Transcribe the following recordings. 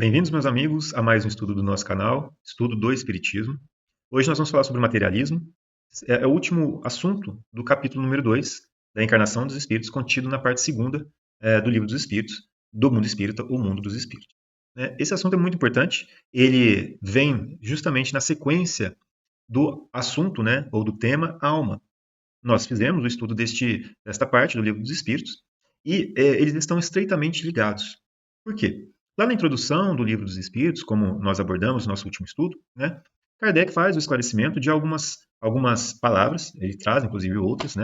Bem-vindos, meus amigos, a mais um estudo do nosso canal, Estudo do Espiritismo. Hoje nós vamos falar sobre materialismo. É o último assunto do capítulo número 2 da Encarnação dos Espíritos, contido na parte segunda do Livro dos Espíritos, do Mundo Espírita, o Mundo dos Espíritos. Esse assunto é muito importante, ele vem justamente na sequência do assunto, ou do tema alma. Nós fizemos o estudo desta parte do Livro dos Espíritos e eles estão estreitamente ligados. Por quê? Lá na introdução do Livro dos Espíritos, como nós abordamos no nosso último estudo, Kardec faz o esclarecimento de algumas palavras, ele traz inclusive outras,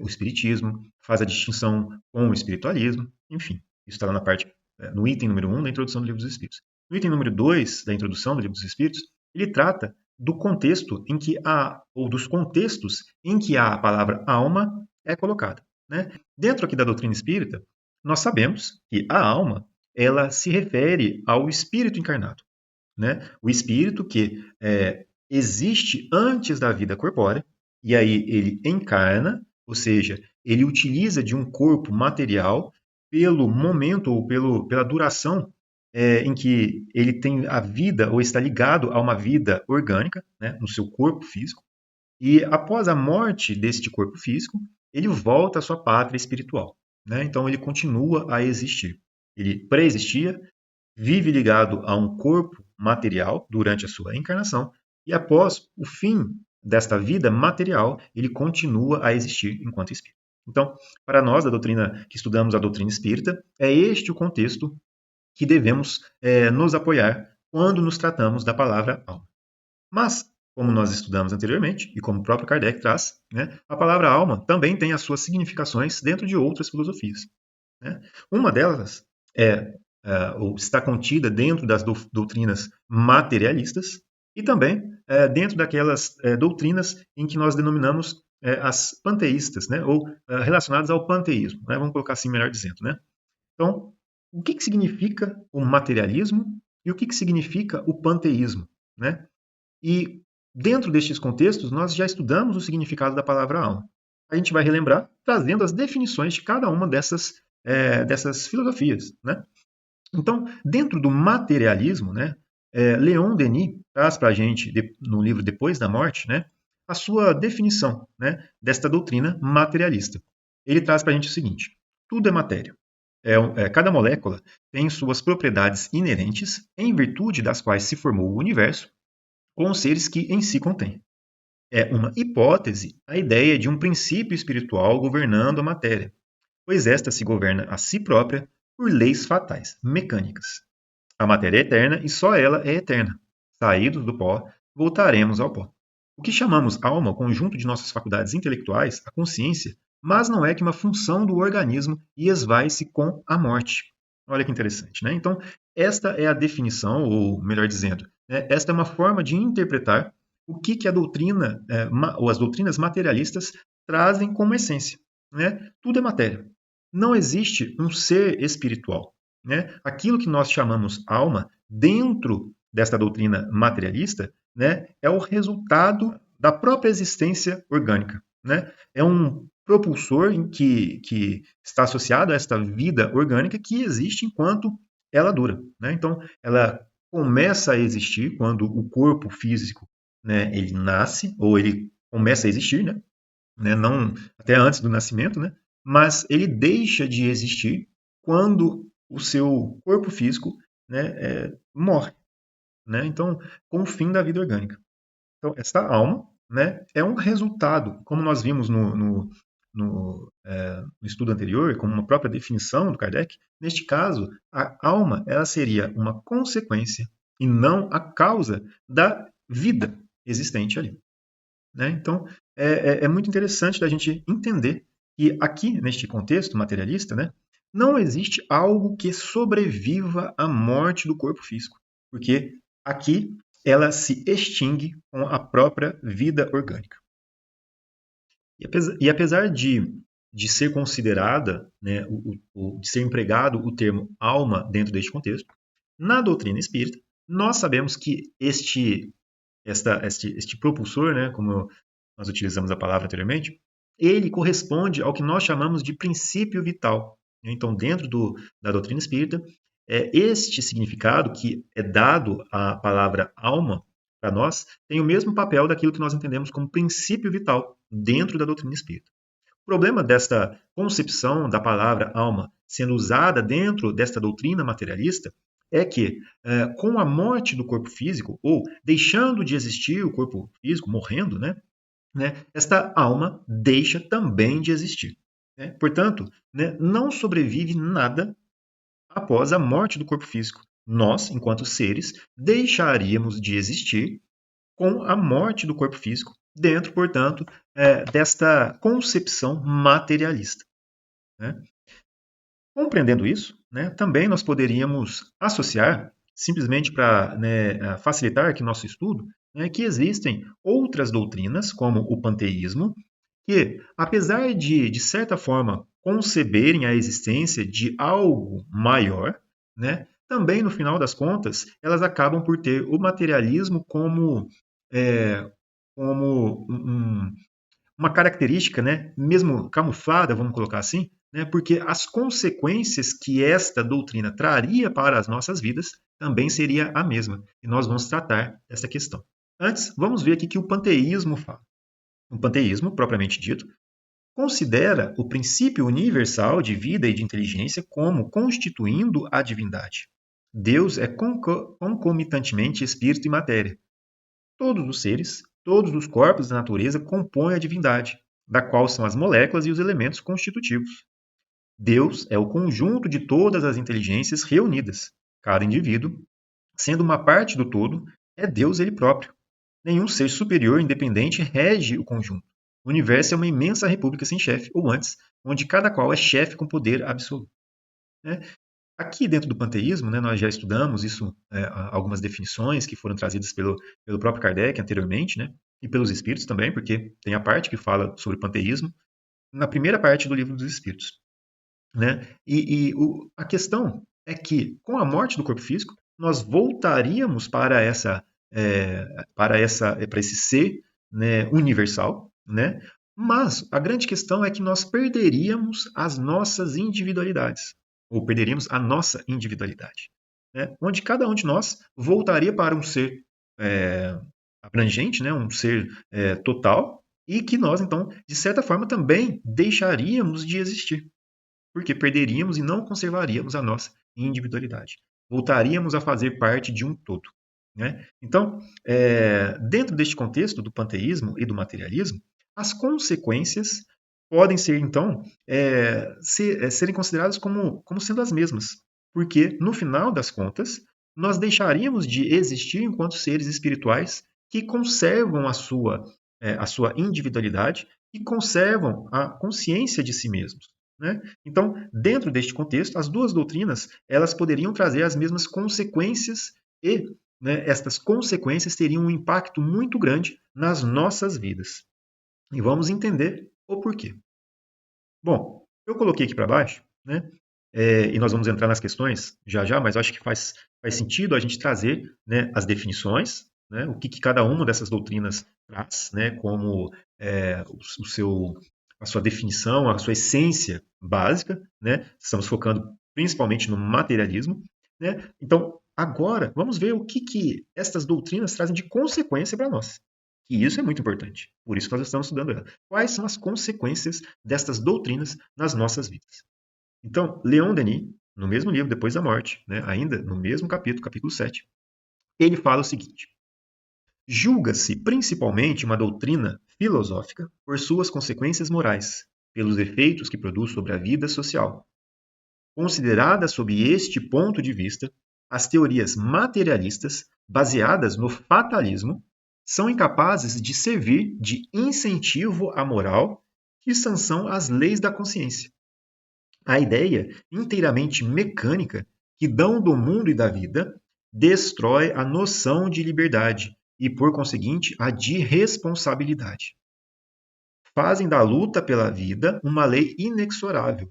o Espiritismo, faz a distinção com o espiritualismo, enfim, isso está lá na parte, no item número 1 da introdução do Livro dos Espíritos. No item número 2 da introdução do Livro dos Espíritos, ele trata do contexto em que ou dos contextos em que a palavra alma é colocada. Dentro aqui da doutrina espírita, nós sabemos que a alma ela se refere ao espírito encarnado. O espírito que existe antes da vida corpórea, e aí ele encarna, ou seja, ele utiliza de um corpo material pelo momento ou pela duração em que ele tem a vida ou está ligado a uma vida orgânica, no seu corpo físico, e após a morte deste corpo físico, ele volta à sua pátria espiritual. Então ele continua a existir. Ele pré-existia, vive ligado a um corpo material durante a sua encarnação, e após o fim desta vida material, ele continua a existir enquanto espírito. Então, para nós da doutrina que estudamos a doutrina espírita, é este o contexto que devemos nos apoiar quando nos tratamos da palavra alma. Mas, como nós estudamos anteriormente, e como o próprio Kardec traz, a palavra alma também tem as suas significações dentro de outras filosofias. Uma delas ou está contida dentro das doutrinas materialistas e também dentro daquelas doutrinas em que nós denominamos as panteístas, ou relacionadas ao panteísmo, vamos colocar assim melhor dizendo. Então, o que significa o materialismo e o que significa o panteísmo? E dentro destes contextos, nós já estudamos o significado da palavra alma. A gente vai relembrar trazendo as definições de cada uma dessas filosofias. Então, dentro do materialismo, Leon Denis traz para a gente, no livro Depois da Morte, a sua definição desta doutrina materialista. Ele traz para a gente o seguinte: tudo é matéria. Cada molécula tem suas propriedades inerentes, em virtude das quais se formou o universo, com os seres que em si contém. É uma hipótese a ideia de um princípio espiritual governando a matéria, pois esta se governa a si própria por leis fatais, mecânicas. A matéria é eterna e só ela é eterna. Saídos do pó, voltaremos ao pó. O que chamamos alma, o conjunto de nossas faculdades intelectuais, a consciência, mas não é que uma função do organismo e esvai-se com a morte. Olha que interessante, Então, esta é a definição, ou melhor dizendo, esta é uma forma de interpretar o que a doutrina, ou as doutrinas materialistas trazem como essência. Tudo é matéria. Não existe um ser espiritual. Aquilo que nós chamamos alma, dentro desta doutrina materialista, é o resultado da própria existência orgânica. É um propulsor que está associado a esta vida orgânica que existe enquanto ela dura. Então, ela começa a existir quando o corpo físico ele nasce, ou ele começa a existir, não até antes do nascimento, mas ele deixa de existir quando o seu corpo físico morre. Então, com o fim da vida orgânica. Então, esta alma é um resultado, como nós vimos no estudo anterior, como uma própria definição do Kardec. Neste caso, a alma ela seria uma consequência e não a causa da vida existente ali. Então, é muito interessante da gente entender que aqui, neste contexto materialista, não existe algo que sobreviva à morte do corpo físico, porque aqui ela se extingue com a própria vida orgânica. E apesar de ser considerada, de ser empregado o termo alma dentro deste contexto, na doutrina espírita, nós sabemos que este propulsor, como nós utilizamos a palavra anteriormente, ele corresponde ao que nós chamamos de princípio vital. Então, dentro da doutrina espírita, Este significado que é dado à palavra alma, para nós, tem o mesmo papel daquilo que nós entendemos como princípio vital dentro da doutrina espírita. O problema desta concepção da palavra alma sendo usada dentro desta doutrina materialista é que, com a morte do corpo físico, ou deixando de existir o corpo físico, morrendo, esta alma deixa também de existir. Portanto, não sobrevive nada após a morte do corpo físico. Nós, enquanto seres, deixaríamos de existir com a morte do corpo físico, dentro, portanto, desta concepção materialista. Né? Compreendendo isso, também nós poderíamos associar, simplesmente para facilitar aqui nosso estudo, que existem outras doutrinas, como o panteísmo, que, apesar de certa forma, conceberem a existência de algo maior, também, no final das contas, elas acabam por ter o materialismo como uma característica, mesmo camuflada, vamos colocar assim, porque as consequências que esta doutrina traria para as nossas vidas também seria a mesma. E nós vamos tratar dessa questão. Antes, vamos ver aqui que o panteísmo fala. O panteísmo, propriamente dito, considera o princípio universal de vida e de inteligência como constituindo a divindade. Deus é concomitantemente espírito e matéria. Todos os seres, todos os corpos da natureza compõem a divindade, da qual são as moléculas e os elementos constitutivos. Deus é o conjunto de todas as inteligências reunidas. Cada indivíduo, sendo uma parte do todo, é Deus ele próprio. Nenhum ser superior independente rege o conjunto. O universo é uma imensa república sem chefe, ou antes, onde cada qual é chefe com poder absoluto. Aqui dentro do panteísmo, nós já estudamos isso, algumas definições que foram trazidas pelo próprio Kardec anteriormente, e pelos espíritos também, porque tem a parte que fala sobre panteísmo, na primeira parte do Livro dos Espíritos. A questão é que, com a morte do corpo físico, nós voltaríamos para esse ser universal, mas a grande questão é que nós perderíamos as nossas individualidades, ou perderíamos a nossa individualidade, onde cada um de nós voltaria para um ser abrangente, um ser total, e que nós, então, de certa forma, também deixaríamos de existir, porque perderíamos e não conservaríamos a nossa individualidade. Voltaríamos a fazer parte de um todo. Então, dentro deste contexto do panteísmo e do materialismo, as consequências podem ser, então, serem consideradas como sendo as mesmas, porque, no final das contas, nós deixaríamos de existir enquanto seres espirituais que conservam a sua individualidade e conservam a consciência de si mesmos. Então, dentro deste contexto, as duas doutrinas elas poderiam trazer as mesmas consequências e estas consequências teriam um impacto muito grande nas nossas vidas. E vamos entender o porquê. Bom, eu coloquei aqui para baixo, e nós vamos entrar nas questões já, mas eu acho que faz sentido a gente trazer as definições, o que cada uma dessas doutrinas traz, como a sua definição, a sua essência básica, Estamos focando principalmente no materialismo, Então, agora, vamos ver o que estas doutrinas trazem de consequência para nós. E isso é muito importante. Por isso que nós estamos estudando ela. Quais são as consequências destas doutrinas nas nossas vidas? Então, Leon Denis, no mesmo livro, Depois da Morte, ainda no mesmo capítulo 7, ele fala o seguinte: julga-se principalmente uma doutrina filosófica por suas consequências morais, pelos efeitos que produz sobre a vida social. Considerada sob este ponto de vista, as teorias materialistas, baseadas no fatalismo, são incapazes de servir de incentivo à moral e sanção às leis da consciência. A ideia inteiramente mecânica que dão do mundo e da vida destrói a noção de liberdade e, por conseguinte, a de responsabilidade. Fazem da luta pela vida uma lei inexorável,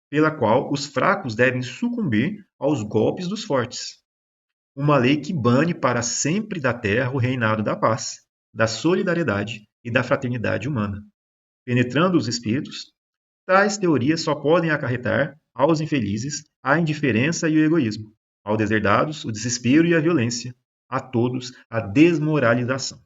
pela qual os fracos devem sucumbir aos golpes dos fortes. Uma lei que bane para sempre da terra o reinado da paz, da solidariedade e da fraternidade humana. Penetrando os espíritos, tais teorias só podem acarretar aos infelizes a indiferença e o egoísmo, ao deserdados o desespero e a violência, a todos a desmoralização.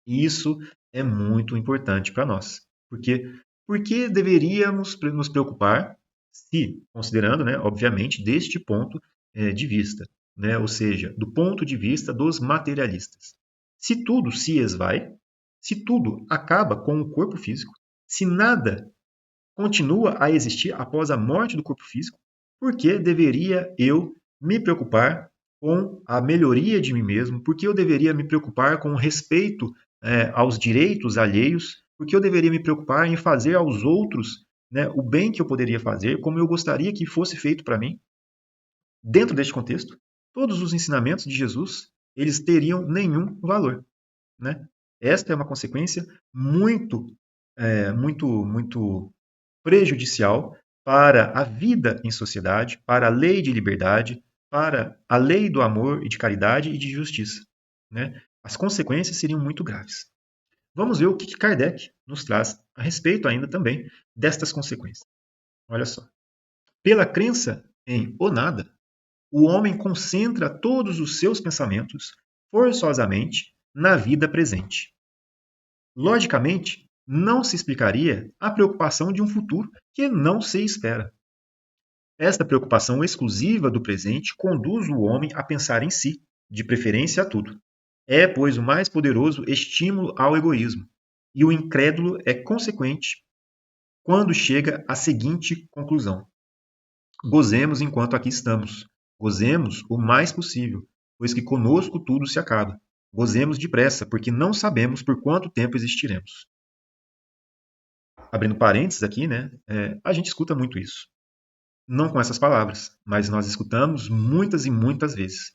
E isso é muito importante para nós. Porque deveríamos nos preocupar, se considerando, né, obviamente, deste ponto de vista, né, ou seja, do ponto de vista dos materialistas. Se tudo se esvai, se tudo acaba com o corpo físico, se nada continua a existir após a morte do corpo físico, por que deveria eu me preocupar com a melhoria de mim mesmo? Por que eu deveria me preocupar com o respeito aos direitos alheios? Por que eu deveria me preocupar em fazer aos outros, né, o bem que eu poderia fazer, como eu gostaria que fosse feito para mim? Dentro deste contexto, todos os ensinamentos de Jesus, eles teriam nenhum valor, né? Esta é uma consequência muito prejudicial para a vida em sociedade, para a lei de liberdade, para a lei do amor e de caridade e de justiça, né? As consequências seriam muito graves. Vamos ver o que Kardec nos traz a respeito ainda também destas consequências. Olha só. Pela crença em o nada, o homem concentra todos os seus pensamentos forçosamente na vida presente. Logicamente, não se explicaria a preocupação de um futuro que não se espera. Esta preocupação exclusiva do presente conduz o homem a pensar em si, de preferência a tudo. É, pois, o mais poderoso estímulo ao egoísmo, e o incrédulo é consequente quando chega à seguinte conclusão: gozemos enquanto aqui estamos, gozemos o mais possível, pois que conosco tudo se acaba. Gozemos depressa, porque não sabemos por quanto tempo existiremos. Abrindo parênteses aqui, né? A gente escuta muito isso. Não com essas palavras, mas nós escutamos muitas e muitas vezes.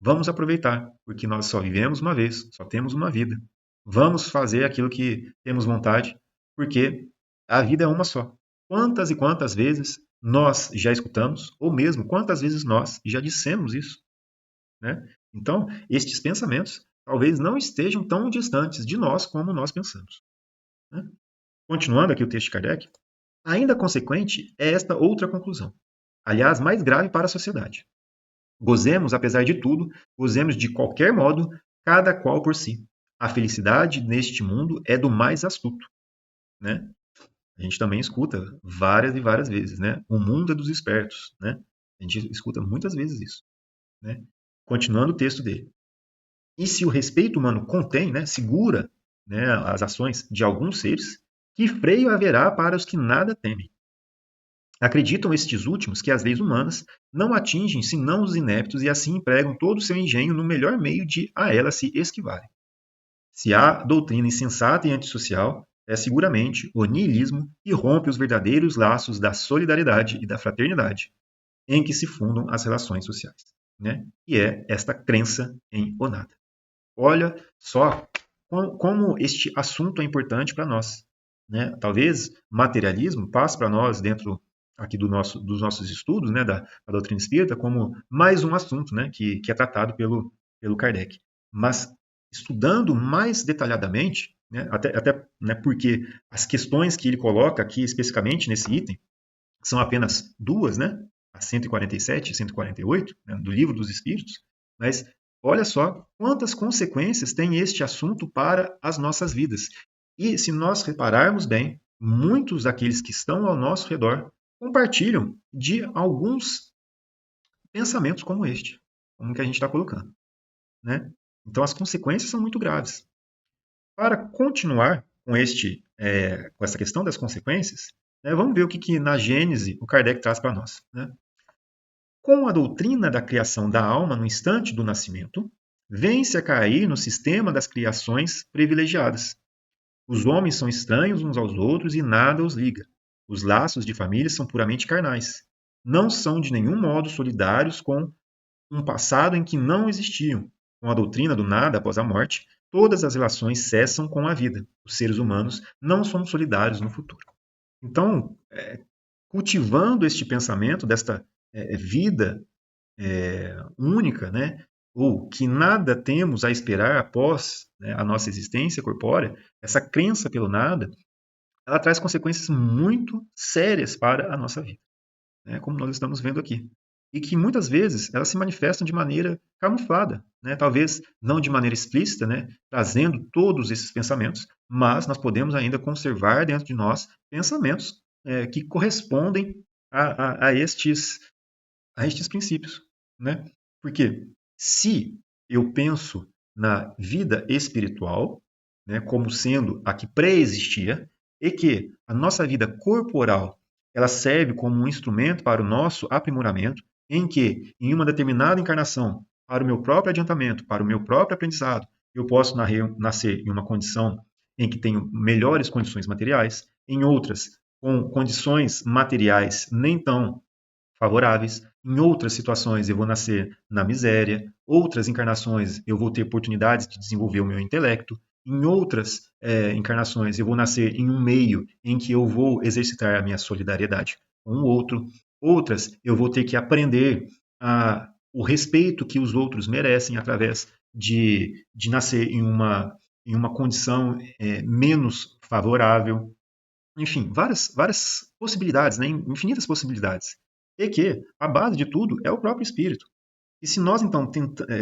Vamos aproveitar, porque nós só vivemos uma vez, só temos uma vida. Vamos fazer aquilo que temos vontade, porque a vida é uma só. Quantas e quantas vezes nós já escutamos, ou mesmo quantas vezes nós já dissemos isso, né? Então, estes pensamentos talvez não estejam tão distantes de nós como nós pensamos, né? Continuando aqui o texto de Kardec, ainda consequente é esta outra conclusão, aliás, mais grave para a sociedade. Gozemos, apesar de tudo, gozemos de qualquer modo, cada qual por si. A felicidade neste mundo é do mais astuto, né? A gente também escuta várias e várias vezes, né? O mundo é dos espertos, né? A gente escuta muitas vezes isso, né? Continuando o texto dele. E se o respeito humano contém, né, segura, né, as ações de alguns seres, que freio haverá para os que nada temem? Acreditam estes últimos que as leis humanas não atingem senão os ineptos e assim empregam todo o seu engenho no melhor meio de a elas se esquivarem. Se há doutrina insensata e antissocial, é seguramente o niilismo que rompe os verdadeiros laços da solidariedade e da fraternidade, em que se fundam as relações sociais, né? E é esta crença em o nada. Olha só como este assunto é importante para nós, né? Talvez materialismo passe para nós dentro aqui dos nossos estudos, né, da doutrina espírita, como mais um assunto, né, que é tratado pelo Kardec. Mas estudando mais detalhadamente, né, até né, porque as questões que ele coloca aqui especificamente nesse item são apenas duas, né, a 147 e 148, né, do Livro dos Espíritos, mas olha só quantas consequências tem este assunto para as nossas vidas. E se nós repararmos bem, muitos daqueles que estão ao nosso redor compartilham de alguns pensamentos como este, como que a gente está colocando, né? Então as consequências são muito graves. Para continuar com essa questão das consequências, né, vamos ver o que na Gênese o Kardec traz para nós, né? Com a doutrina da criação da alma no instante do nascimento, vem-se a cair no sistema das criações privilegiadas. Os homens são estranhos uns aos outros e nada os liga. Os laços de família são puramente carnais. Não são de nenhum modo solidários com um passado em que não existiam. Com a doutrina do nada após a morte, todas as relações cessam com a vida. Os seres humanos não somos solidários no futuro. Então, cultivando este pensamento desta vida única, né? Ou que nada temos a esperar após, né, a nossa existência corpórea, essa crença pelo nada, ela traz consequências muito sérias para a nossa vida, né? Como nós estamos vendo aqui. e que muitas vezes elas se manifestam de maneira camuflada, né? Talvez não de maneira explícita, né? Trazendo todos esses pensamentos, mas nós podemos ainda conservar dentro de nós pensamentos que correspondem a estes princípios, né? Porque se eu penso na vida espiritual, né, como sendo a que pré-existia, e que a nossa vida corporal ela serve como um instrumento para o nosso aprimoramento, em que, em uma determinada encarnação, para o meu próprio adiantamento, para o meu próprio aprendizado, eu posso nascer em uma condição em que tenho melhores condições materiais, em outras, com condições materiais nem tão favoráveis. Em outras situações, eu vou nascer na miséria. Outras encarnações, eu vou ter oportunidades de desenvolver o meu intelecto. Em outras encarnações, eu vou nascer em um meio em que eu vou exercitar a minha solidariedade com o outro. Outras, eu vou ter que aprender o respeito que os outros merecem através de nascer em uma condição menos favorável. Enfim, várias possibilidades, né? Infinitas possibilidades. E que a base de tudo é o próprio espírito. E se nós então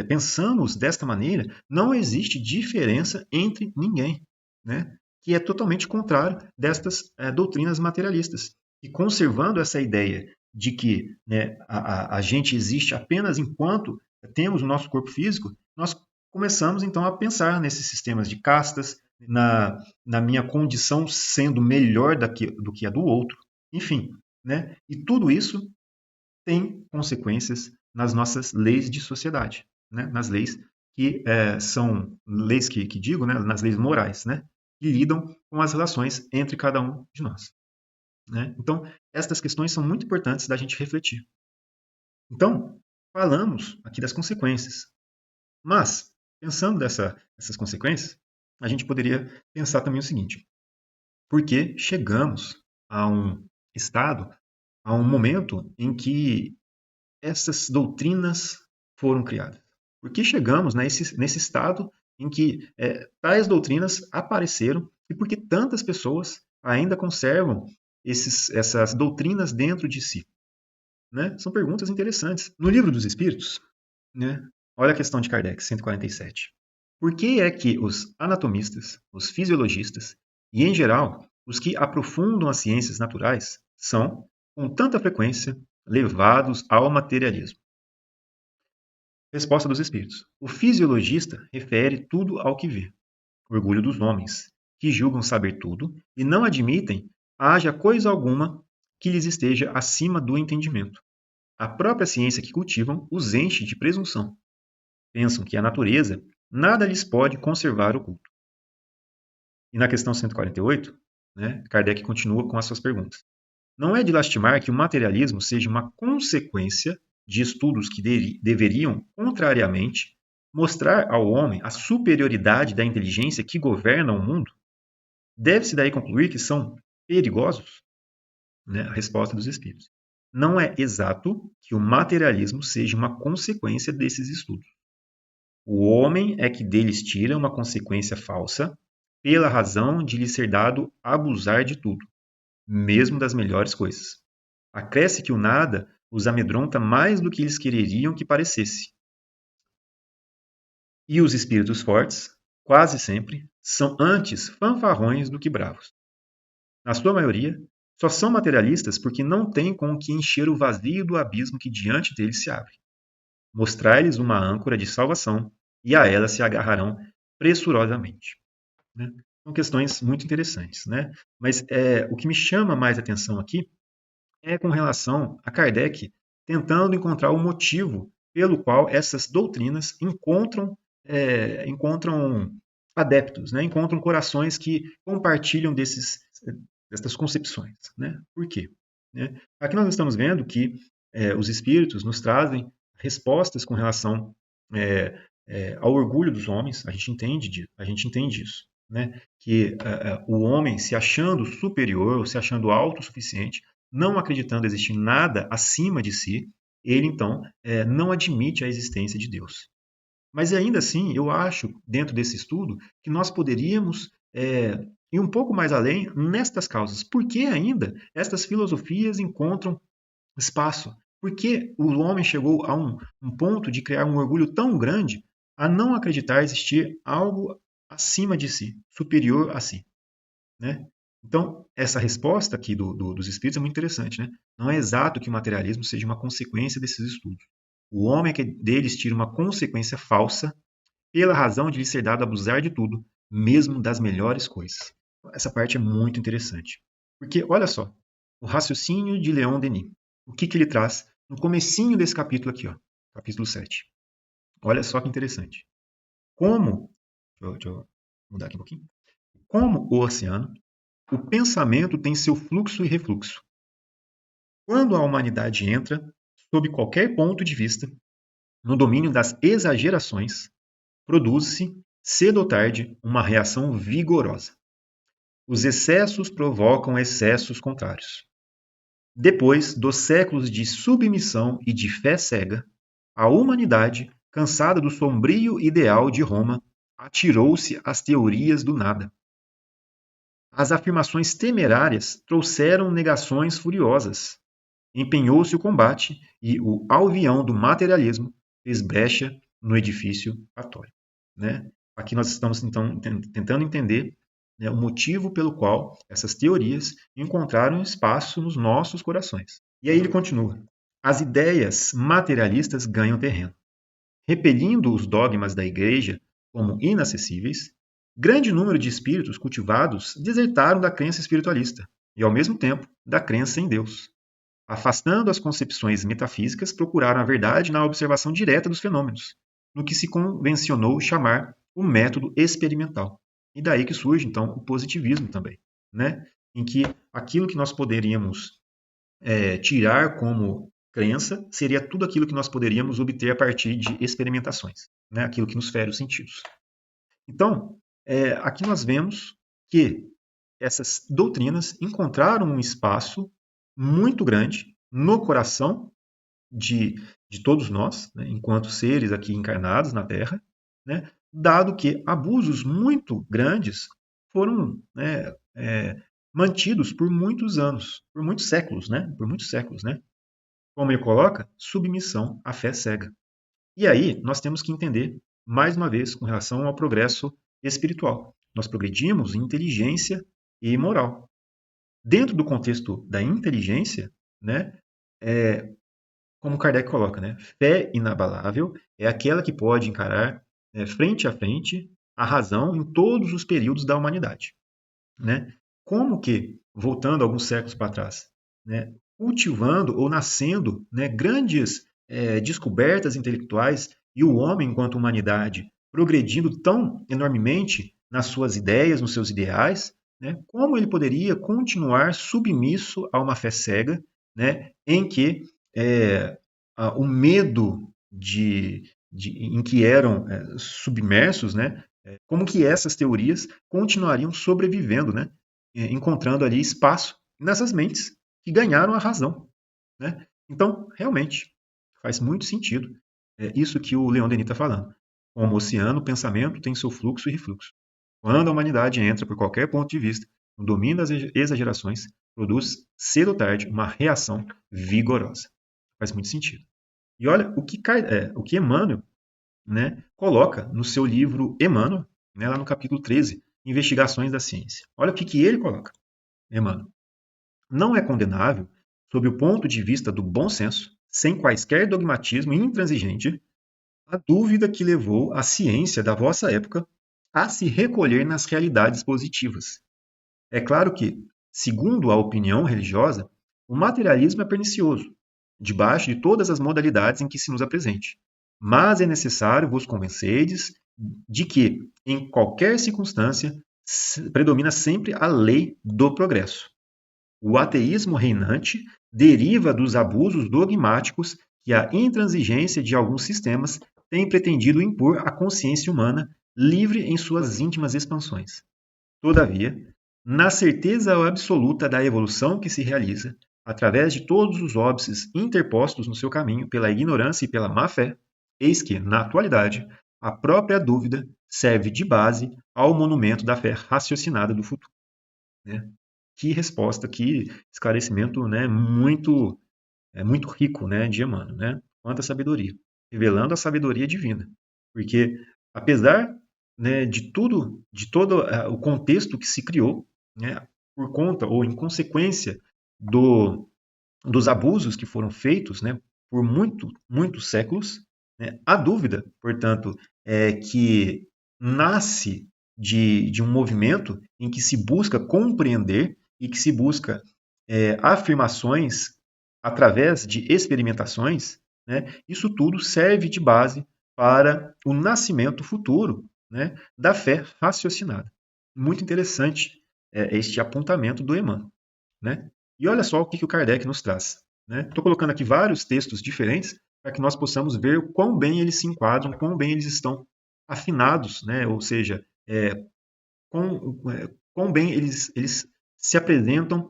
pensamos desta maneira, não existe diferença entre ninguém, né? Que é totalmente contrário destas doutrinas materialistas. E conservando essa ideia de que, né, a gente existe apenas enquanto temos o nosso corpo físico, nós começamos então a pensar nesses sistemas de castas, na minha condição sendo melhor do que a do outro, enfim, né? E tudo isso tem consequências nas nossas leis de sociedade, né? Nas leis que são leis que digo, né? Nas leis morais, né? Que lidam com as relações entre cada um de nós, né? Então, estas questões são muito importantes da gente refletir. Então, falamos aqui das consequências, mas, pensando dessas consequências, a gente poderia pensar também o seguinte: por que chegamos a um estado, a um momento em que essas doutrinas foram criadas? Por que chegamos nesse estado em que tais doutrinas apareceram e por que tantas pessoas ainda conservam essas doutrinas dentro de si? Né? São perguntas interessantes. No Livro dos Espíritos, né, olha a questão de Kardec, 147. Por que é que os anatomistas, os fisiologistas e, em geral, os que aprofundam as ciências naturais são, com tanta frequência, levados ao materialismo? Resposta dos Espíritos. O fisiologista refere tudo ao que vê. Orgulho dos homens, que julgam saber tudo e não admitem haja coisa alguma que lhes esteja acima do entendimento. A própria ciência que cultivam os enche de presunção. Pensam que a natureza nada lhes pode conservar oculto. E na questão 148, né, Kardec continua com as suas perguntas. Não é de lastimar que o materialismo seja uma consequência de estudos que deveriam, contrariamente, mostrar ao homem a superioridade da inteligência que governa o mundo? Deve-se daí concluir que são perigosos? Né? A resposta dos espíritos. Não é exato que o materialismo seja uma consequência desses estudos. O homem é que deles tira uma consequência falsa, pela razão de lhe ser dado abusar de tudo, mesmo das melhores coisas. Acresce que o nada os amedronta mais do que eles quereriam que parecesse. E os espíritos fortes, quase sempre, são antes fanfarrões do que bravos. Na sua maioria, só são materialistas porque não têm com o que encher o vazio do abismo que diante deles se abre. Mostrar-lhes uma âncora de salvação e a ela se agarrarão pressurosamente. Né? São questões muito interessantes, né? Mas o que me chama mais atenção aqui é com relação a Kardec tentando encontrar o motivo pelo qual essas doutrinas encontram adeptos, né? Encontram corações que compartilham dessas concepções. Né? Por quê? Né? Aqui nós estamos vendo que os espíritos nos trazem respostas com relação ao orgulho dos homens. A gente entende isso. Né? Que o homem se achando superior, ou se achando autossuficiente, não acreditando existir nada acima de si, ele então não admite a existência de Deus. Mas ainda assim, eu acho, dentro desse estudo, que nós poderíamos ir um pouco mais além nestas causas. Por que ainda estas filosofias encontram espaço? Por que o homem chegou a um ponto de criar um orgulho tão grande a não acreditar existir algo acima de si, superior a si, né? Então, essa resposta aqui dos espíritos é muito interessante, né? Não é exato que o materialismo seja uma consequência desses estudos. O homem é que deles tira uma consequência falsa pela razão de lhe ser dado abusar de tudo, mesmo das melhores coisas. Essa parte é muito interessante. Porque, olha só, o raciocínio de Leon Denis. O que ele traz no comecinho desse capítulo aqui, ó, capítulo 7. Olha só que interessante. Como, deixa eu mudar aqui um pouquinho. Como o oceano, o pensamento tem seu fluxo e refluxo. Quando a humanidade entra, sob qualquer ponto de vista, no domínio das exagerações, produz-se, cedo ou tarde, uma reação vigorosa. Os excessos provocam excessos contrários. Depois dos séculos de submissão e de fé cega, a humanidade, cansada do sombrio ideal de Roma, atirou-se às teorias do nada. As afirmações temerárias trouxeram negações furiosas. Empenhou-se o combate e o alvião do materialismo fez brecha no edifício católico. Né? Aqui nós estamos, então, tentando entender, né, o motivo pelo qual essas teorias encontraram espaço nos nossos corações. E aí ele continua. As ideias materialistas ganham terreno. Repelindo os dogmas da Igreja como inacessíveis, grande número de espíritos cultivados desertaram da crença espiritualista e, ao mesmo tempo, da crença em Deus. Afastando as concepções metafísicas, procuraram a verdade na observação direta dos fenômenos, no que se convencionou chamar o método experimental. E daí que surge, então, o positivismo também, né? Em que aquilo que nós poderíamos tirar como crença seria tudo aquilo que nós poderíamos obter a partir de experimentações, né? Aquilo que nos fere os sentidos. Então, aqui nós vemos que essas doutrinas encontraram um espaço muito grande no coração de todos nós, né, enquanto seres aqui encarnados na Terra, né, dado que abusos muito grandes foram, né, mantidos por muitos anos, por muitos séculos, né, por muitos séculos, né? Como ele coloca, submissão à fé cega. E aí nós temos que entender, mais uma vez, com relação ao progresso espiritual. Nós progredimos em inteligência e moral. Dentro do contexto da inteligência, né, como Kardec coloca, né, fé inabalável é aquela que pode encarar frente a frente a razão em todos os períodos da humanidade. Né? Como que, voltando alguns séculos para trás, né, cultivando ou nascendo, né, grandes descobertas intelectuais e o homem, enquanto humanidade, progredindo tão enormemente nas suas ideias, nos seus ideais, né, como ele poderia continuar submisso a uma fé cega, né, em que o medo em que eram submersos, né, como que essas teorias continuariam sobrevivendo, né, encontrando ali espaço nessas mentes que ganharam a razão. Né? Então, realmente, faz muito sentido isso que o Leon Denis está falando. Como o oceano, o pensamento tem seu fluxo e refluxo. Quando a humanidade entra por qualquer ponto de vista no domínio das exagerações, produz, cedo ou tarde, uma reação vigorosa. Faz muito sentido. E olha o que Emmanuel, né, coloca no seu livro Emmanuel, né, lá no capítulo 13, Investigações da Ciência. Olha o que ele coloca, Emmanuel. Não é condenável, sob o ponto de vista do bom senso, sem quaisquer dogmatismo intransigente, a dúvida que levou a ciência da vossa época a se recolher nas realidades positivas. É claro que, segundo a opinião religiosa, o materialismo é pernicioso, debaixo de todas as modalidades em que se nos apresente. Mas é necessário vos convencerdes de que, em qualquer circunstância, predomina sempre a lei do progresso. O ateísmo reinante deriva dos abusos dogmáticos que a intransigência de alguns sistemas tem pretendido impor à consciência humana livre em suas íntimas expansões. Todavia, na certeza absoluta da evolução que se realiza, através de todos os óbices interpostos no seu caminho pela ignorância e pela má-fé, eis que, na atualidade, a própria dúvida serve de base ao monumento da fé raciocinada do futuro. Né? Que resposta, que esclarecimento, né, muito muito rico, né, de Emmanuel, né? Quanta sabedoria, revelando a sabedoria divina. Porque, apesar, né, de tudo, de todo o contexto que se criou, né, por conta ou em consequência dos abusos que foram feitos, né, por muitos séculos, né, a dúvida, portanto, é que nasce de um movimento em que se busca compreender e que se busca afirmações através de experimentações, né, isso tudo serve de base para o nascimento futuro, né, da fé raciocinada. Muito interessante este apontamento do Emmanuel, né? E olha só o que o Kardec nos traz. Estou colocando aqui vários textos diferentes para que nós possamos ver o quão bem eles se enquadram, quão bem eles estão afinados, né? Ou seja, quão bem eles se apresentam,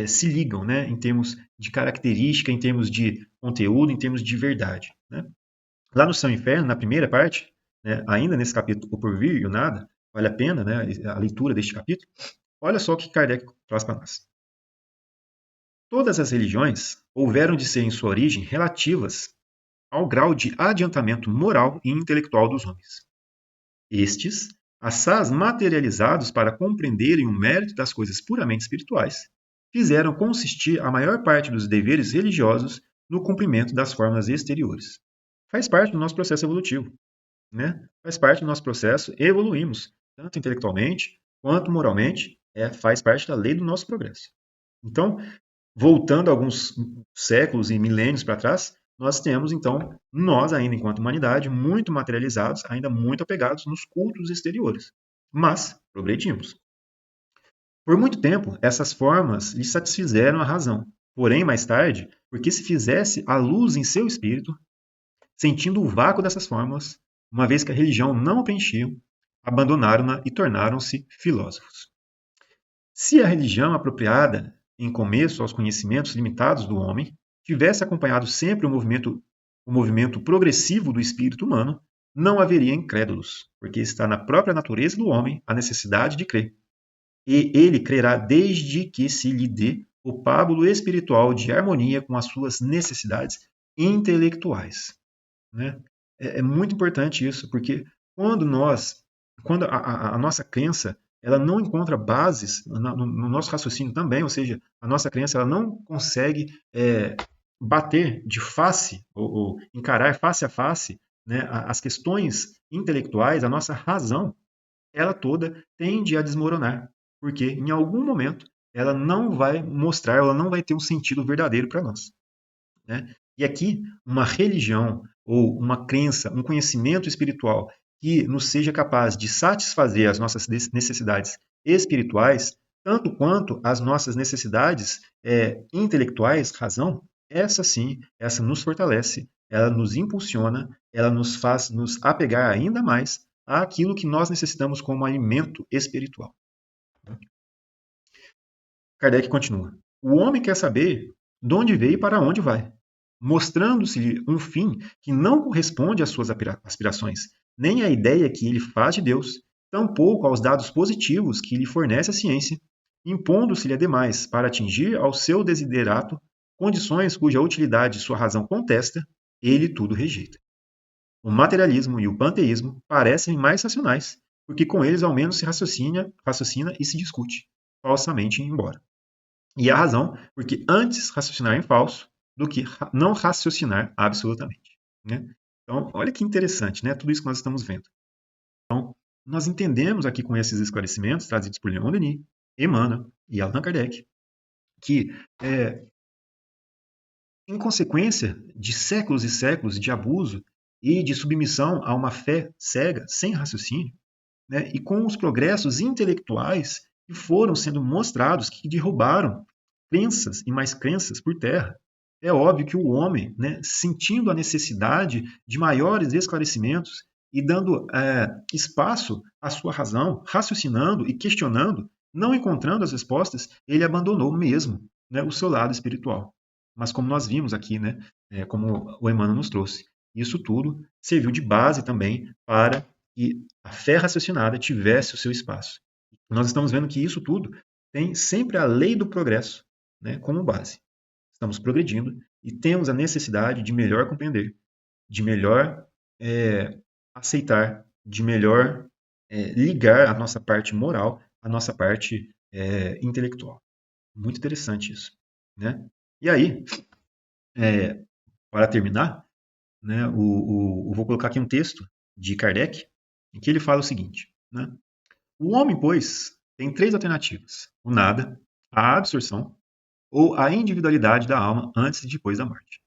se ligam, né? Em termos de característica, em termos de conteúdo, em termos de verdade. Né? Lá no Céu e Inferno, na primeira parte, né, ainda nesse capítulo O Porvir e o Nada, vale a pena, né, a leitura deste capítulo. Olha só o que Kardec traz para nós. Todas as religiões houveram de ser em sua origem relativas ao grau de adiantamento moral e intelectual dos homens. Estes, assaz materializados para compreenderem o mérito das coisas puramente espirituais, fizeram consistir a maior parte dos deveres religiosos no cumprimento das formas exteriores. Faz parte do nosso processo evolutivo, né? Faz parte do nosso processo, evoluímos, tanto intelectualmente quanto moralmente, faz parte da lei do nosso progresso. Então, voltando alguns séculos e milênios para trás, nós temos, então, nós ainda enquanto humanidade, muito materializados, ainda muito apegados nos cultos exteriores. Mas progredimos. Por muito tempo, essas formas lhe satisfizeram a razão. Porém, mais tarde, porque se fizesse a luz em seu espírito, sentindo o vácuo dessas formas, uma vez que a religião não o preenchia, abandonaram-na e tornaram-se filósofos. Se a religião apropriada em começo aos conhecimentos limitados do homem tivesse acompanhado sempre o movimento progressivo do espírito humano, não haveria incrédulos, porque está na própria natureza do homem a necessidade de crer. E ele crerá desde que se lhe dê o pábulo espiritual de harmonia com as suas necessidades intelectuais. Né? É muito importante isso, porque quando a nossa crença ela não encontra bases no nosso raciocínio também, ou seja, a nossa crença ela não consegue bater de face ou encarar face a face, né, as questões intelectuais, a nossa razão, ela toda tende a desmoronar, porque em algum momento ela não vai mostrar, ela não vai ter um sentido verdadeiro para nós. Né? E aqui, uma religião ou uma crença, um conhecimento espiritual que nos seja capaz de satisfazer as nossas necessidades espirituais, tanto quanto as nossas necessidades intelectuais, razão, essa sim, essa nos fortalece, ela nos impulsiona, ela nos faz nos apegar ainda mais àquilo que nós necessitamos como alimento espiritual. Kardec continua. O homem quer saber de onde veio e para onde vai, mostrando-se-lhe um fim que não corresponde às suas aspirações, nem à ideia que ele faz de Deus, tampouco aos dados positivos que lhe fornece a ciência, impondo-se-lhe ademais, para atingir ao seu desiderato condições cuja utilidade sua razão contesta, ele tudo rejeita. O materialismo e o panteísmo parecem mais racionais, porque com eles ao menos se raciocina e se discute, falsamente embora. E a razão, porque antes raciocinar em falso do que não raciocinar absolutamente. Né? Então, olha que interessante, né? Tudo isso que nós estamos vendo. Então, nós entendemos aqui com esses esclarecimentos trazidos por Leon Denis, Emmanuel e Allan Kardec, que, em consequência de séculos e séculos de abuso e de submissão a uma fé cega, sem raciocínio, né? E com os progressos intelectuais que foram sendo mostrados, que derrubaram crenças e mais crenças por terra, é óbvio que o homem, né, sentindo a necessidade de maiores esclarecimentos e dando espaço à sua razão, raciocinando e questionando, não encontrando as respostas, ele abandonou mesmo, né, o seu lado espiritual. Mas como nós vimos aqui, né, como o Emmanuel nos trouxe, isso tudo serviu de base também para que a fé raciocinada tivesse o seu espaço. Nós estamos vendo que isso tudo tem sempre a lei do progresso, né, como base. Estamos progredindo e temos a necessidade de melhor compreender, de melhor aceitar, de melhor ligar a nossa parte moral à nossa parte intelectual. Muito interessante isso, né? E aí, para terminar, né, eu vou colocar aqui um texto de Kardec, em que ele fala o seguinte, né? O homem, pois, tem três alternativas: o nada, a absorção ou a individualidade da alma antes e depois da morte.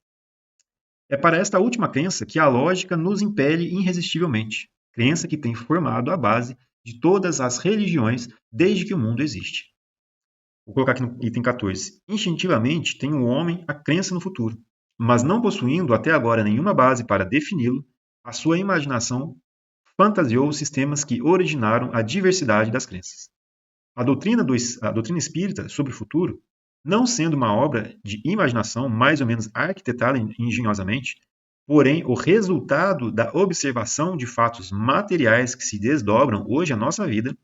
É para esta última crença que a lógica nos impele irresistivelmente, crença que tem formado a base de todas as religiões desde que o mundo existe. Vou colocar aqui no item 14. Instintivamente tem o homem a crença no futuro, mas não possuindo até agora nenhuma base para defini-lo, a sua imaginação fantasiou sistemas que originaram a diversidade das crenças. A doutrina espírita sobre o futuro, não sendo uma obra de imaginação mais ou menos arquitetada engenhosamente, porém o resultado da observação de fatos materiais que se desdobram hoje à nossa vida,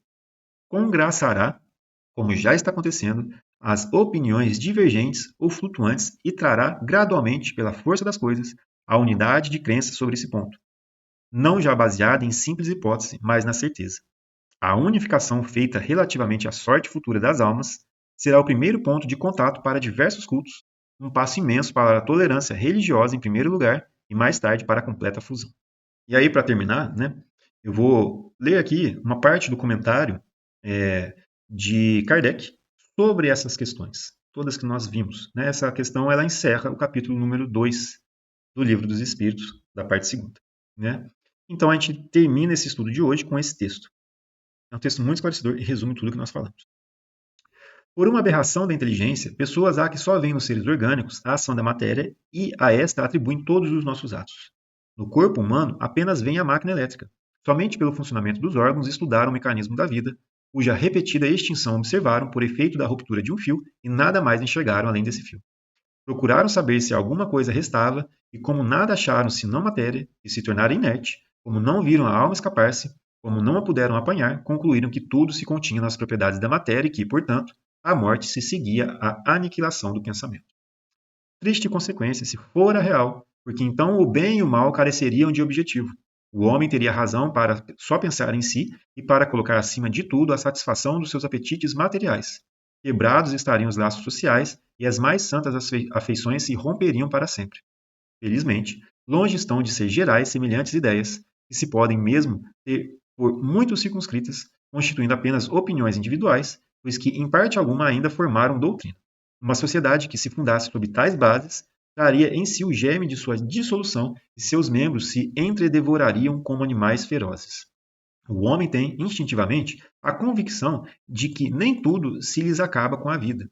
congraçará, como já está acontecendo, as opiniões divergentes ou flutuantes e trará gradualmente, pela força das coisas, a unidade de crença sobre esse ponto, não já baseada em simples hipótese, mas na certeza. A unificação feita relativamente à sorte futura das almas será o primeiro ponto de contato para diversos cultos, um passo imenso para a tolerância religiosa em primeiro lugar e mais tarde para a completa fusão. E aí, para terminar, né, eu vou ler aqui uma parte do comentário de Kardec sobre essas questões, todas que nós vimos. Né? Essa questão ela encerra o capítulo número 2 do Livro dos Espíritos, da parte segunda. Né? Então, a gente termina esse estudo de hoje com esse texto. É um texto muito esclarecedor e resume tudo o que nós falamos. Por uma aberração da inteligência, pessoas há que só veem nos seres orgânicos a ação da matéria e a esta atribuem todos os nossos atos. No corpo humano, apenas veem a máquina elétrica. Somente pelo funcionamento dos órgãos estudaram o mecanismo da vida, cuja repetida extinção observaram por efeito da ruptura de um fio e nada mais enxergaram além desse fio. Procuraram saber se alguma coisa restava e, como nada acharam senão matéria, e se tornaram inerte, como não viram a alma escapar-se, como não a puderam apanhar, concluíram que tudo se continha nas propriedades da matéria e que, portanto, a morte se seguia à aniquilação do pensamento. Triste consequência se fora real, porque então o bem e o mal careceriam de objetivo. O homem teria razão para só pensar em si e para colocar acima de tudo a satisfação dos seus apetites materiais. Quebrados estariam os laços sociais e as mais santas afeições se romperiam para sempre. Felizmente, longe estão de ser gerais semelhantes ideias, que se podem mesmo ter por muito circunscritas, constituindo apenas opiniões individuais, pois que em parte alguma ainda formaram doutrina. Uma sociedade que se fundasse sobre tais bases traria em si o germe de sua dissolução e seus membros se entredevorariam como animais ferozes. O homem tem, instintivamente, a convicção de que nem tudo se lhes acaba com a vida.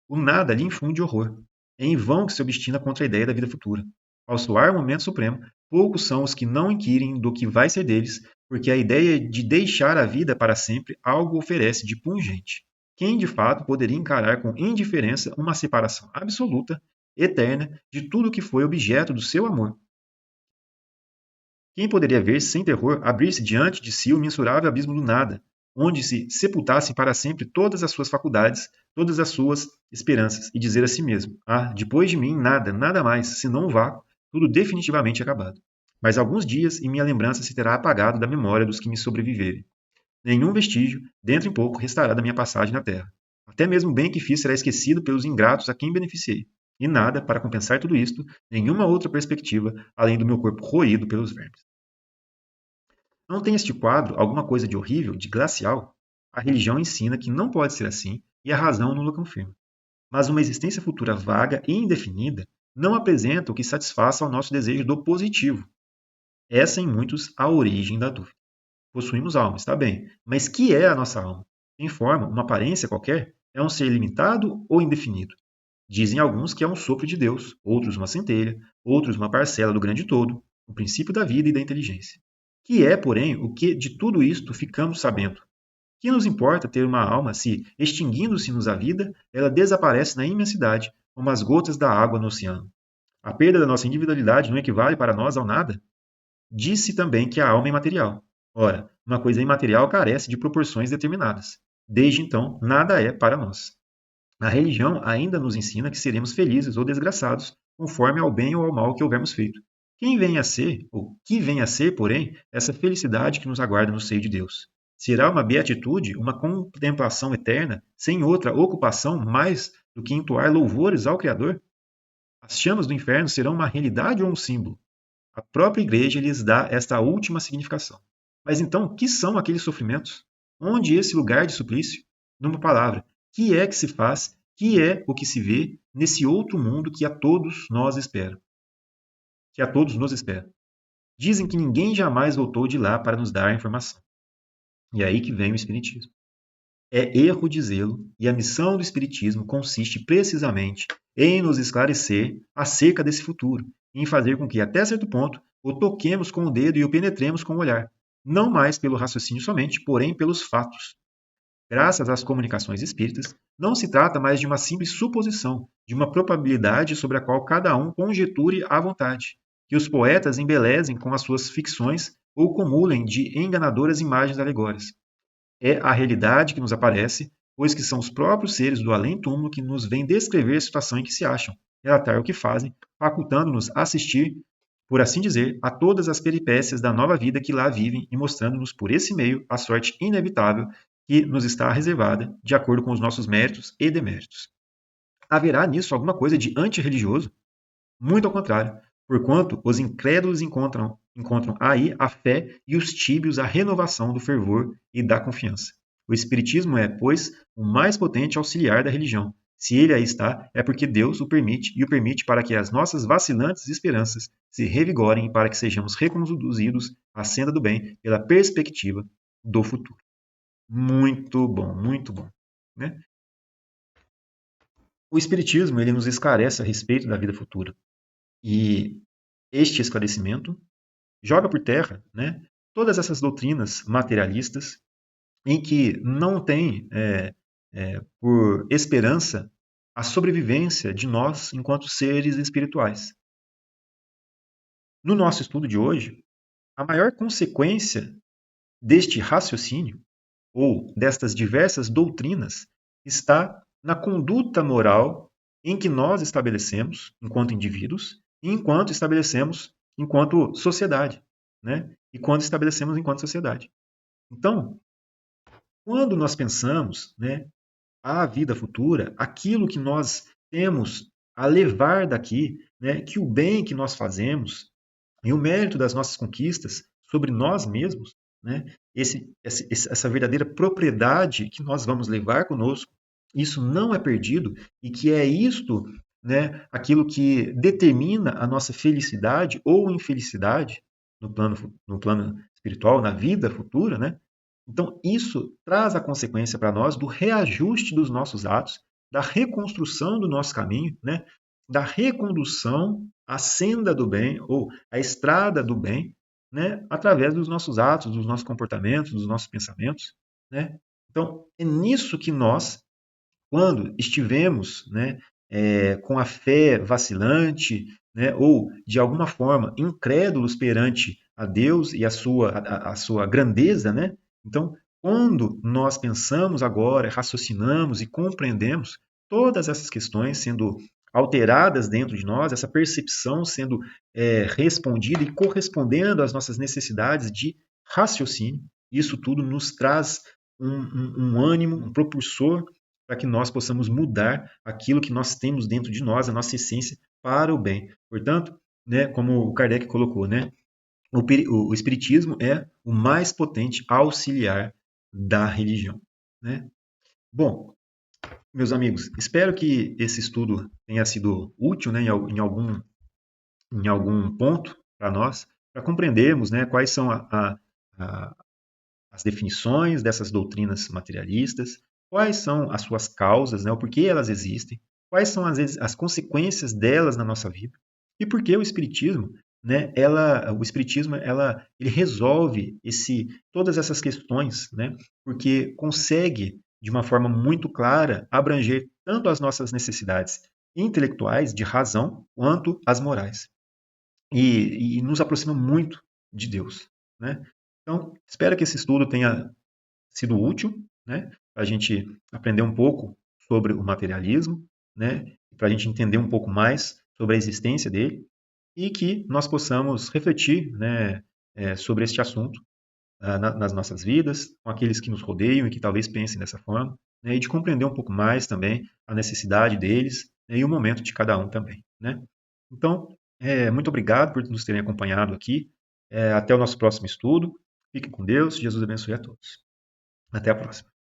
O nada lhe infunde horror. É em vão que se obstina contra a ideia da vida futura. Ao soar o momento supremo, poucos são os que não inquirem do que vai ser deles, porque a ideia de deixar a vida para sempre algo oferece de pungente. Quem de fato poderia encarar com indiferença uma separação absoluta, eterna, de tudo que foi objeto do seu amor? Quem poderia ver sem terror abrir-se diante de si o mensurável abismo do nada, onde se sepultassem para sempre todas as suas faculdades, todas as suas esperanças, e dizer a si mesmo: ah, depois de mim nada, nada mais, senão um vácuo, tudo definitivamente acabado. Mas alguns dias e minha lembrança se terá apagado da memória dos que me sobreviverem. Nenhum vestígio, dentro em pouco, restará da minha passagem na terra. Até mesmo o bem que fiz será esquecido pelos ingratos a quem beneficiei. E nada, para compensar tudo isto, nenhuma outra perspectiva, além do meu corpo roído pelos vermes. Não tem este quadro alguma coisa de horrível, de glacial? A religião ensina que não pode ser assim e a razão não o confirma. Mas uma existência futura vaga e indefinida não apresenta o que satisfaça ao nosso desejo do positivo. Essa, em muitos, a origem da dúvida. Possuímos alma, está bem, mas que é a nossa alma? Em forma, uma aparência qualquer? É um ser limitado ou indefinido? Dizem alguns que é um sopro de Deus, outros uma centelha, outros uma parcela do grande todo, o princípio da vida e da inteligência. Que é, porém, o que de tudo isto ficamos sabendo? Que nos importa ter uma alma se, extinguindo-se-nos a vida, ela desaparece na imensidade, como as gotas da água no oceano? A perda da nossa individualidade não equivale para nós ao nada? Disse também que a alma é imaterial. Ora, uma coisa imaterial carece de proporções determinadas. Desde então, nada é para nós. A religião ainda nos ensina que seremos felizes ou desgraçados conforme ao bem ou ao mal que houvermos feito. Quem vem a ser, ou que vem a ser, porém, essa felicidade que nos aguarda no seio de Deus? Será uma beatitude, uma contemplação eterna, sem outra ocupação mais do que entoar louvores ao Criador? As chamas do inferno serão uma realidade ou um símbolo? A própria igreja lhes dá esta última significação. Mas então, que são aqueles sofrimentos? Onde esse lugar de suplício? Numa palavra, que é que se faz, que é o que se vê nesse outro mundo que a todos nós espera? Que a todos nos espera. Dizem que ninguém jamais voltou de lá para nos dar a informação. E é aí que vem o Espiritismo. É erro dizê-lo, e a missão do Espiritismo consiste precisamente em nos esclarecer acerca desse futuro, em fazer com que, até certo ponto, o toquemos com o dedo e o penetremos com o olhar, não mais pelo raciocínio somente, porém pelos fatos. Graças às comunicações espíritas, não se trata mais de uma simples suposição, de uma probabilidade sobre a qual cada um conjeture à vontade, que os poetas embelezem com as suas ficções ou cumulem de enganadoras imagens alegóricas. É a realidade que nos aparece, pois que são os próprios seres do além-túmulo que nos vêm descrever a situação em que se acham, relatar o que fazem, facultando-nos assistir, por assim dizer, a todas as peripécias da nova vida que lá vivem e mostrando-nos por esse meio a sorte inevitável que nos está reservada, de acordo com os nossos méritos e deméritos. Haverá nisso alguma coisa de antirreligioso? Muito ao contrário, porquanto os incrédulos encontram aí a fé e os tíbios a renovação do fervor e da confiança. O Espiritismo é, pois, o mais potente auxiliar da religião. Se ele aí está, é porque Deus o permite e o permite para que as nossas vacilantes esperanças se revigorem e para que sejamos reconduzidos à senda do bem pela perspectiva do futuro. Muito bom, muito bom. Né? O Espiritismo ele nos esclarece a respeito da vida futura. E este esclarecimento joga por terra, né, todas essas doutrinas materialistas em que não tem por esperança a sobrevivência de nós enquanto seres espirituais. No nosso estudo de hoje, a maior consequência deste raciocínio ou destas diversas doutrinas está na conduta moral em que nós estabelecemos enquanto indivíduos e enquanto estabelecemos enquanto sociedade, né? E quando estabelecemos enquanto sociedade. Então, quando nós pensamos, né, a vida futura, aquilo que nós temos a levar daqui, né, que o bem que nós fazemos e o mérito das nossas conquistas sobre nós mesmos, né, essa verdadeira propriedade que nós vamos levar conosco, isso não é perdido e que é isto, né, aquilo que determina a nossa felicidade ou infelicidade no plano espiritual, na vida futura, né? Então, isso traz a consequência para nós do reajuste dos nossos atos, da reconstrução do nosso caminho, né? Da recondução à senda do bem ou à estrada do bem, né? Através dos nossos atos, dos nossos comportamentos, dos nossos pensamentos, né? Então, é nisso que nós, quando estivemos, né, com a fé vacilante, né, ou de alguma forma incrédulos perante a Deus e a sua grandeza, né? Então, quando nós pensamos agora, raciocinamos e compreendemos todas essas questões sendo alteradas dentro de nós, essa percepção sendo respondida e correspondendo às nossas necessidades de raciocínio, isso tudo nos traz um ânimo, um propulsor para que nós possamos mudar aquilo que nós temos dentro de nós, a nossa essência, para o bem. Portanto, né, como o Kardec colocou, né, o Espiritismo é o mais potente auxiliar da religião. Né? Bom, meus amigos, espero que esse estudo tenha sido útil, né, em algum ponto para nós, para compreendermos, né, quais são as definições dessas doutrinas materialistas, quais são as suas causas, né, o porquê elas existem, quais são as consequências delas na nossa vida e por que o Espiritismo, né, ele resolve todas essas questões, né, porque consegue de uma forma muito clara abranger tanto as nossas necessidades intelectuais de razão quanto as morais e nos aproxima muito de Deus, né? Então, espero que esse estudo tenha sido útil, né, para a gente aprender um pouco sobre o materialismo, né, para a gente entender um pouco mais sobre a existência dele e que nós possamos refletir, né, sobre este assunto nas nossas vidas, com aqueles que nos rodeiam e que talvez pensem dessa forma, né, e de compreender um pouco mais também a necessidade deles, né, e o momento de cada um também, né? Então, muito obrigado por nos terem acompanhado aqui. Até o nosso próximo estudo. Fiquem com Deus. Jesus abençoe a todos. Até a próxima.